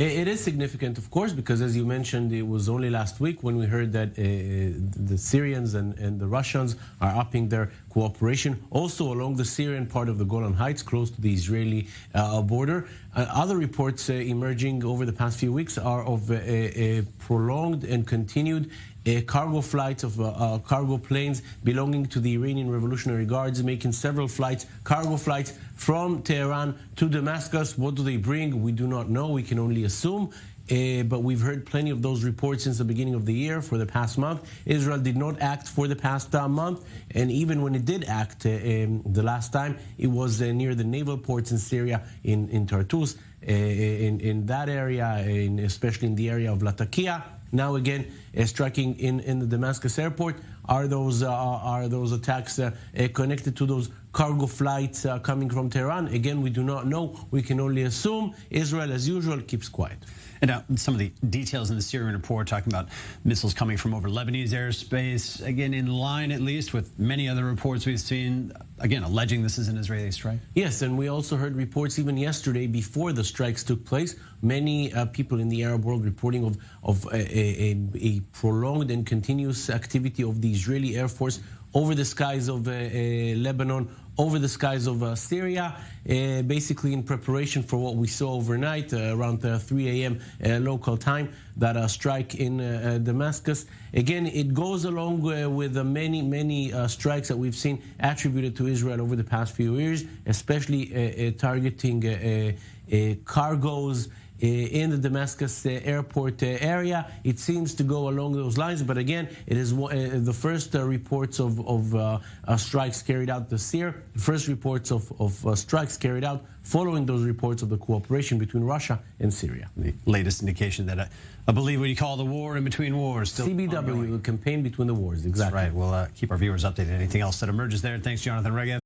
It is significant, of course, because as you mentioned, it was only last week when we heard that the Syrians and the Russians are upping their cooperation, also along the Syrian part of the Golan Heights, close to the Israeli border. Other reports emerging over the past few weeks are of prolonged and continued cargo flights of cargo planes belonging to the Iranian Revolutionary Guards, making several flights, cargo flights from Tehran to Damascus. What do they bring? We do not know. We can only assume. But we've heard plenty of those reports since the beginning of the year for the past month. Israel did not act for the past month, and even when it did act the last time, it was near the naval ports in Syria, in Tartus, in that area, especially in the area of Latakia. Now again, striking in the Damascus airport. Are those attacks connected to those cargo flights coming from Tehran? Again, we do not know. We can only assume. Israel, as usual, keeps quiet. And now some of the details in the Syrian report talking about missiles coming from over Lebanese airspace, again, in line at least with many other reports we've seen, again, alleging this is an Israeli strike. Yes, and we also heard reports even yesterday before the strikes took place. Many people in the Arab world reporting of a prolonged and continuous activity of the Israeli Air Force over the skies of Lebanon, over the skies of Syria, basically in preparation for what we saw overnight around 3 a.m. Local time, that strike in Damascus. Again, it goes along with the many strikes that we've seen attributed to Israel over the past few years, especially targeting cargoes in the Damascus airport area. It seems to go along those lines, but again, it is the first reports of strikes carried out this year, first reports of strikes carried out following those reports of the cooperation between Russia and Syria. The latest indication that I believe what you call the war in between wars. Still CBW, ongoing. the campaign between the wars, exactly. That's right. We'll keep our viewers updated. Anything else that emerges there. Thanks, Jonathan Regev.